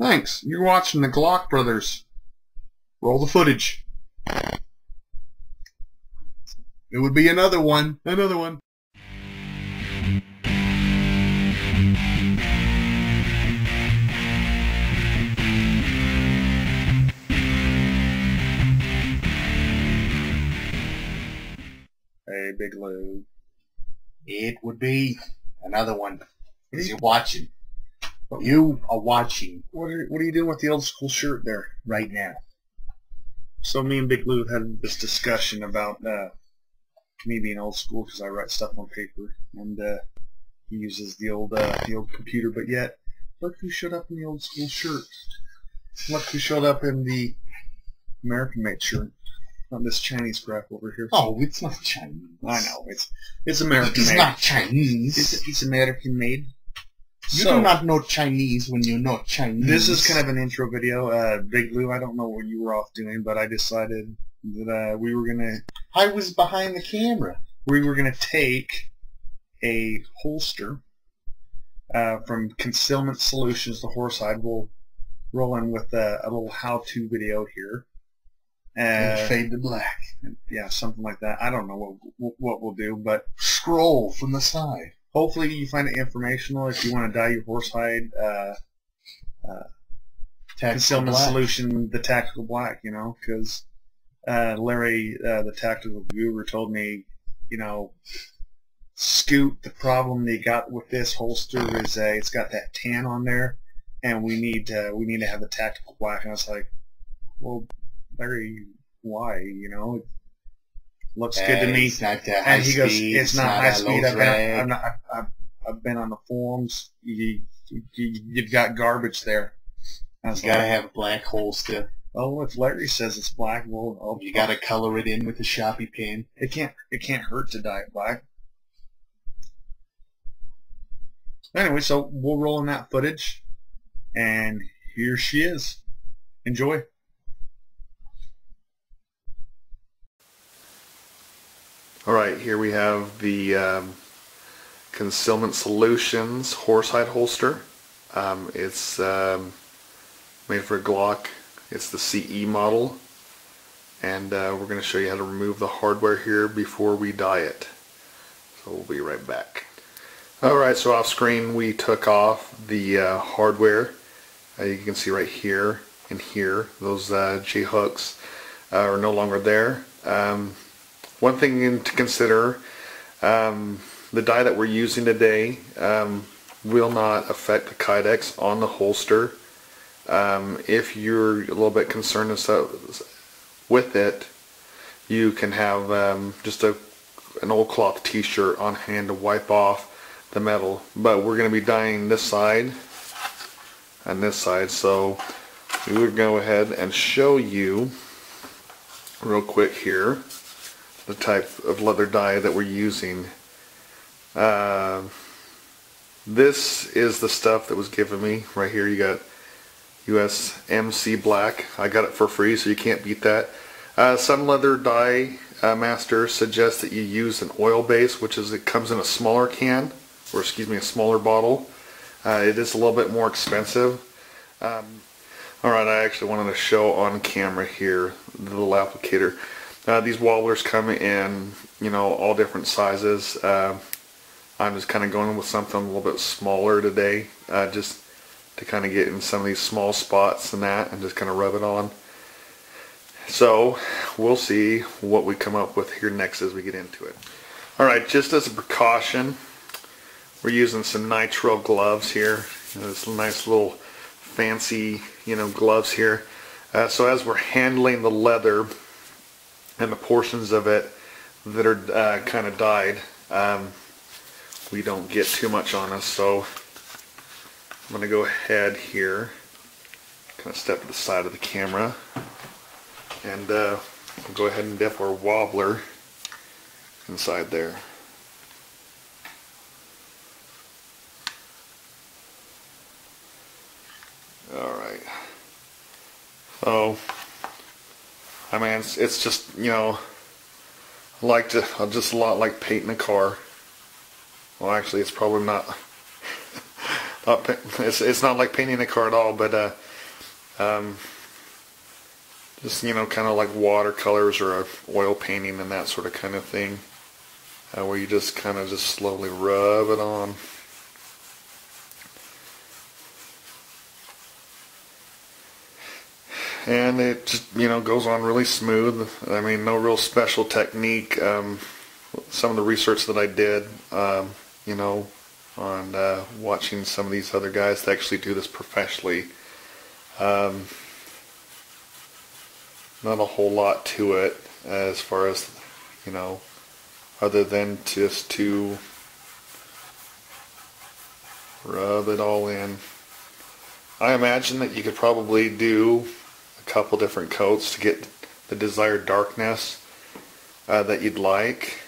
Thanks. You're watching the Glock brothers. Roll the footage. It would be another one. Another one. Hey, Big Lou. It would be another one. Because you're watching. You are watching. What are you doing with the old school shirt there? Right now. So me and Big Lou had this discussion about me being old school because I write stuff on paper, and he uses the old computer. But yet, look who showed up in the old school shirt. Look who showed up in the American-made shirt. Not this Chinese crap over here. Oh, it's not Chinese. I know it's American-made. It's not Chinese. It's American-made. You do not know Chinese when you know Chinese. This is kind of an intro video. Big Lou, I don't know what you were off doing, but I decided that we were gonna. I was behind the camera. We were gonna take a holster from Concealment Solutions, the Horsehide. We'll roll in with a little how-to video here. And fade to black. Yeah, something like that. I don't know what we'll do, but scroll from the side. Hopefully you find it informational. If you want to dye your horsehide, Concealment Solution, the Tactical Black, you know, because Larry, the Tactical Guru, told me, you know, Scoot, the problem they got with this holster is it's got that tan on there, and we need to have the Tactical Black. And I was like, well, Larry, why? You know, it looks good to me. It's not that high and he goes, speed, it's not high speed. I've I've been on the forums. You've got garbage there. You gotta have a black holster. Oh, if Larry says it's black, well, you gotta color it in with a Sharpie pen. It can't hurt to dye it black. Anyway, so we'll roll in that footage, and here she is. Enjoy. Alright, here we have the Concealment Solutions horsehide holster. It's made for a Glock. It's the CE model, and we're going to show you how to remove the hardware here before we dye it. So we'll be right back. Alright, so off screen we took off the hardware. You can see right here and here, those J-hooks are no longer there. One thing to consider, the dye that we're using today will not affect the kydex on the holster. If you're a little bit concerned with it, you can have just an old cloth t-shirt on hand to wipe off the metal. But we're going to be dyeing this side and this side, so we would go ahead and show you real quick here the type of leather dye that we're using. This is the stuff that was given me right here. You got USMC black. I got it for free, so you can't beat that. Some leather dye masters suggest that you use an oil base, which is, it comes in a smaller can, or excuse me, a smaller bottle. It is a little bit more expensive. Alright, I actually wanted to show on camera here the little applicator. These wobblers come in, you know, all different sizes. I'm just kind of going with something a little bit smaller today, just to kind of get in some of these small spots and that, and just kind of rub it on. So we'll see what we come up with here next as we get into it. Alright, just as a precaution, we're using some nitrile gloves here. This nice little fancy, you know, gloves here. So as we're handling the leather and the portions of it that are kind of dyed, we don't get too much on us. So I'm going to go ahead here, kind of step to the side of the camera, and we'll go ahead and dip our wobbler inside there. Alright. So, I mean, it's just, you know, just a lot like painting a car. Well, actually, it's probably not It's not like painting a car at all, but just, you know, kind of like watercolors or oil painting and that sort of kind of thing, where you just kind of just slowly rub it on. And it just, you know, goes on really smooth. I mean, no real special technique. Some of the research that I did, you know, on watching some of these other guys that actually do this professionally, not a whole lot to it as far as, you know, other than just to rub it all in. I imagine that you could probably do a couple different coats to get the desired darkness that you'd like.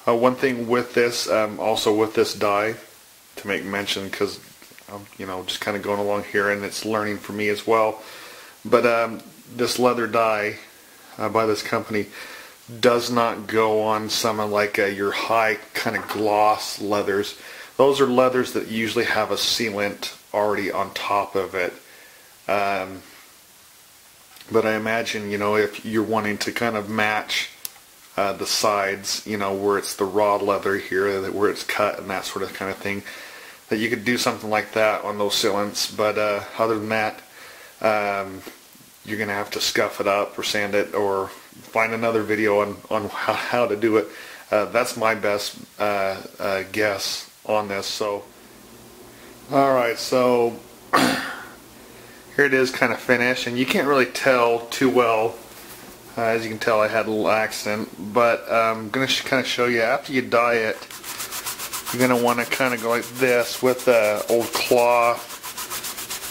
One thing with this, also with this dye, to make mention, because I'm, you know, just kind of going along here and it's learning for me as well, but this leather dye by this company does not go on some of like your high kind of gloss leathers. Those are leathers that usually have a sealant already on top of it. But I imagine, you know, if you're wanting to kind of match the sides, you know, where it's the raw leather here, where it's cut and that sort of kind of thing, that you could do something like that on those sealants. But other than that, you're going to have to scuff it up or sand it or find another video on how to do it. That's my best guess on this. So, alright, so here it is kind of finished, and you can't really tell too well. As you can tell, I had a little accident, but I'm going to kind of show you after you dye it. You're going to want to kind of go like this with an old cloth,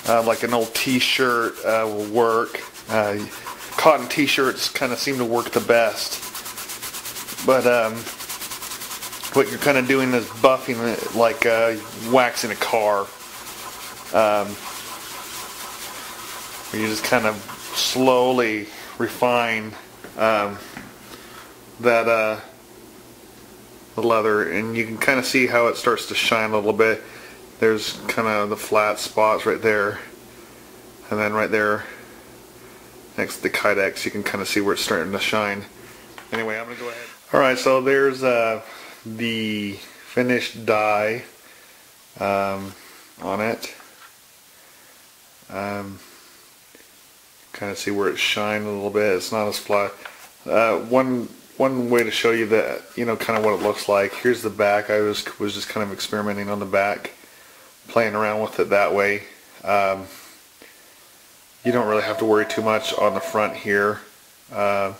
like an old t-shirt will work. Cotton t-shirts kind of seem to work the best. But what you're kind of doing is buffing it like waxing a car. You just kind of slowly refine that the leather, and you can kind of see how it starts to shine a little bit. There's kind of the flat spots right there, and then right there next to the Kydex you can kind of see where it's starting to shine. Anyway, I'm going to go ahead. Alright, so there's the finished dye on it. Kind of see where it's shined a little bit. It's not as flat. One way to show you that, you know, kind of what it looks like. Here's the back. I was just kind of experimenting on the back, playing around with it that way. You don't really have to worry too much on the front here, or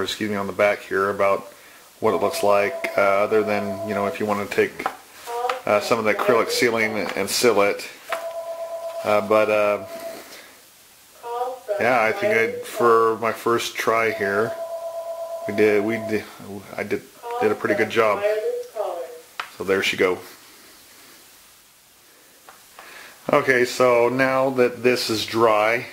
excuse me, on the back here about what it looks like, other than, you know, if you want to take some of the acrylic sealing and seal it. Yeah, I think for my first try here, I did a pretty good job. So there she go. Okay, so now that this is dry,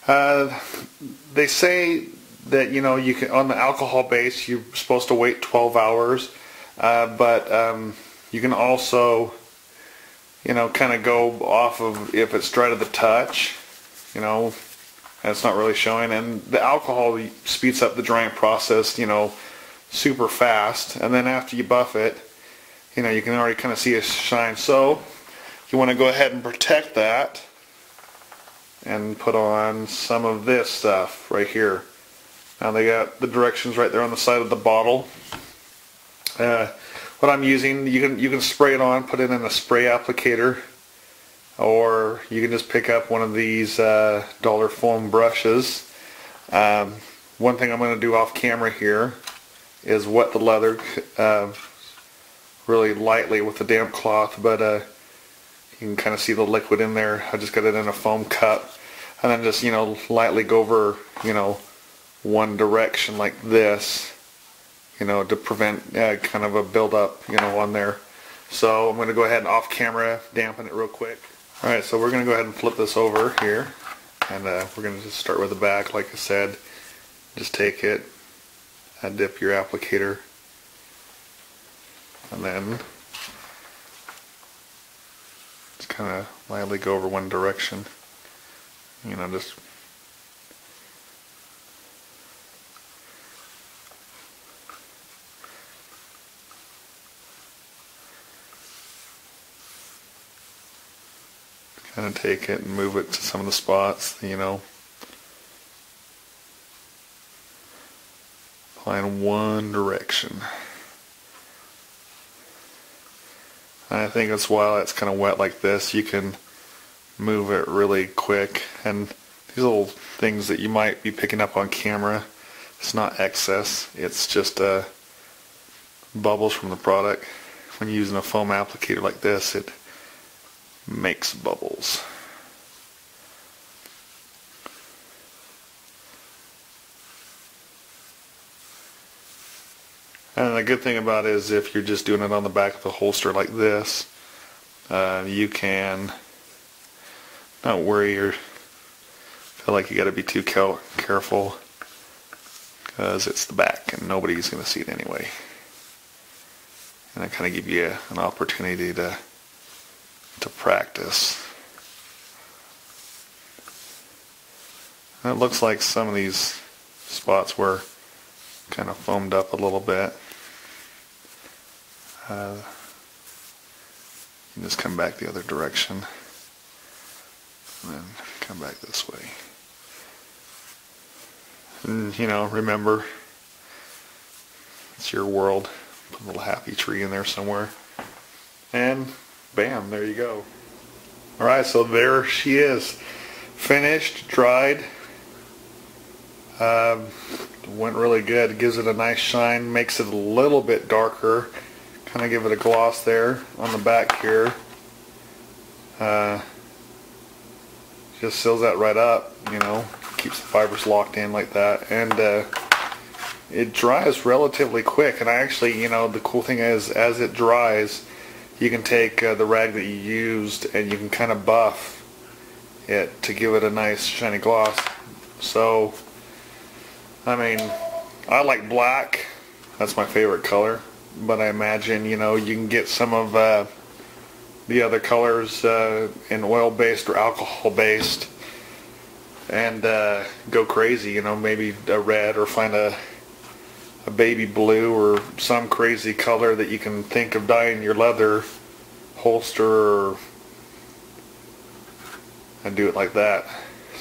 they say that, you know, you can, on the alcohol base, you're supposed to wait 12 hours, but you can also, you know, kind of go off of if it's dry to the touch, you know, and it's not really showing, and the alcohol speeds up the drying process, you know, super fast. And then after you buff it, you know, you can already kind of see it shine. So you want to go ahead and protect that and put on some of this stuff right here. Now they got the directions right there on the side of the bottle. What I'm using, you can spray it on, put it in a spray applicator, or you can just pick up one of these dollar foam brushes. One thing I'm going to do off camera here is wet the leather really lightly with a damp cloth, but you can kind of see the liquid in there. I just got it in a foam cup, and then just, you know, lightly go over, you know, one direction like this, you know, to prevent kind of a buildup, you know, on there. So I'm going to go ahead and off camera dampen it real quick. Alright, so we're going to go ahead and flip this over here, and we're going to just start with the back. Like I said, just take it, dip your applicator, and then kind of lightly go over one direction. You know, just kind of take it and move it to some of the spots, you know. Apply in one direction. I think it's while it's kind of wet like this, you can move it really quick. And these little things that you might be picking up on camera, it's not excess, it's just bubbles from the product. When you're using a foam applicator like this, it makes bubbles. And the good thing about it is if you're just doing it on the back of the holster like this, you can not worry or feel like you got to be too careful, because it's the back and nobody's going to see it anyway. And I kind of give you an opportunity to practice. And it looks like some of these spots were kind of foamed up a little bit. You can just come back the other direction and then come back this way. And, you know, remember, it's your world. Put a little happy tree in there somewhere. And bam, there you go. Alright, so there she is. Finished, dried. Went really good. It gives it a nice shine, makes it a little bit darker. Kind of give it a gloss there on the back here. Just seals that right up, you know, keeps the fibers locked in like that. And it dries relatively quick. And I actually, you know, the cool thing is, as it dries, you can take the rag that you used and you can kind of buff it to give it a nice shiny gloss. So, I mean, I like black. That's my favorite color. But I imagine, you know, you can get some of the other colors in oil-based or alcohol-based and go crazy, you know, maybe a red, or find a baby blue or some crazy color that you can think of dyeing your leather holster and do it like that.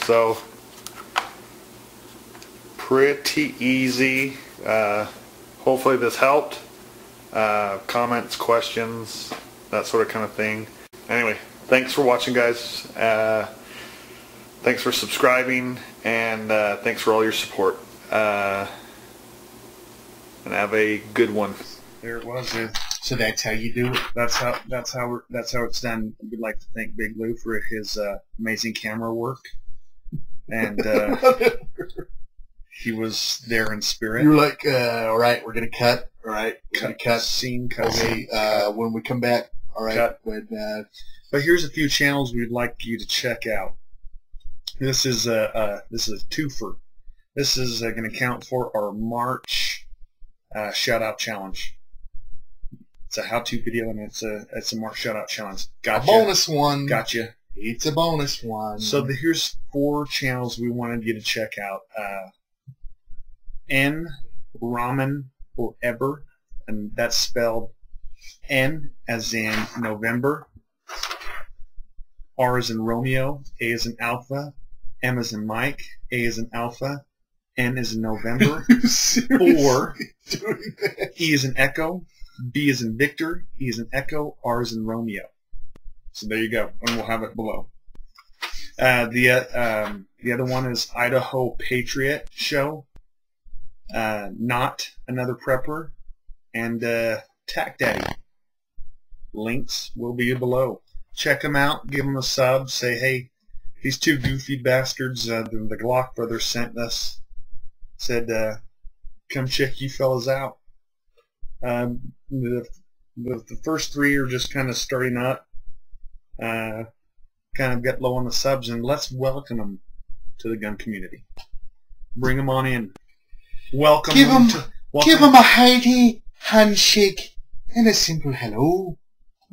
So, pretty easy. Hopefully this helped. Comments, questions, that sort of kind of thing. Anyway, thanks for watching, guys. Thanks for subscribing, and thanks for all your support. And have a good one. There it was. So that's how you do it. That's how it's done. We'd like to thank Big Lou for his amazing camera work, and he was there in spirit. You were like, all right, we're gonna cut. All right, cut scene. Okay, when we come back, all right. Cut. But here's a few channels we'd like you to check out. This is a twofer. This is going to count for our March shout out challenge. It's a how-to video, and it's a March shout out challenge. Gotcha. A bonus one. Gotcha. It's a bonus one. So here's 4 channels we wanted you to check out. N Ramen Forever, and that's spelled N as in November, R as in Romeo, A as in Alpha, M as in Mike, A as in Alpha, N as in November, 4, E as in Echo, B as in Victor, E as in Echo, R as in Romeo. So there you go, and we'll have it below. The other one is IdahoPatriotShow, NotAnotherPrepper, and TheTacDaddy. Links will be below. Check them out, give them a sub, say, hey, these 2 goofy bastards, the Glock brothers sent us, said, come check you fellas out. The first 3 are just kind of starting up, kind of get low on the subs, and let's welcome them to the gun community. Bring them on in. Welcome. Give them a hearty handshake and a simple hello.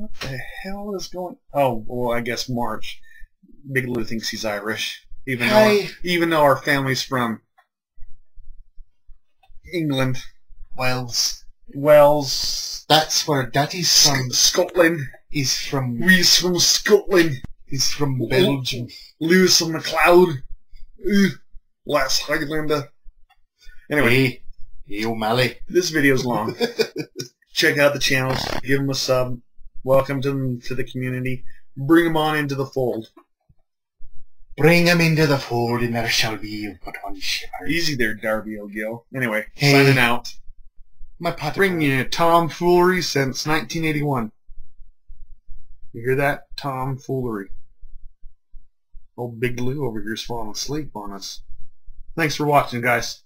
What the hell is going? Oh, well, I guess March. Big Lou thinks he's Irish, even though our family's from England, Wales. That's where Daddy's from. Scotland. He's from. We's from Scotland. He's from Belgium. Lewis on the cloud. Last Highlander. Anyway, hey O'Malley. This video's long. Check out the channels. Give them a sub. Welcome them to the community. Bring them on into the fold. Bring him into the fold, and there shall be but one shiver. Easy there, Darby O'Gill. Anyway, hey, signing out. My pot. Bring you tomfoolery since 1981. You hear that? Tomfoolery. Old Big Lou over here's falling asleep on us. Thanks for watching, guys.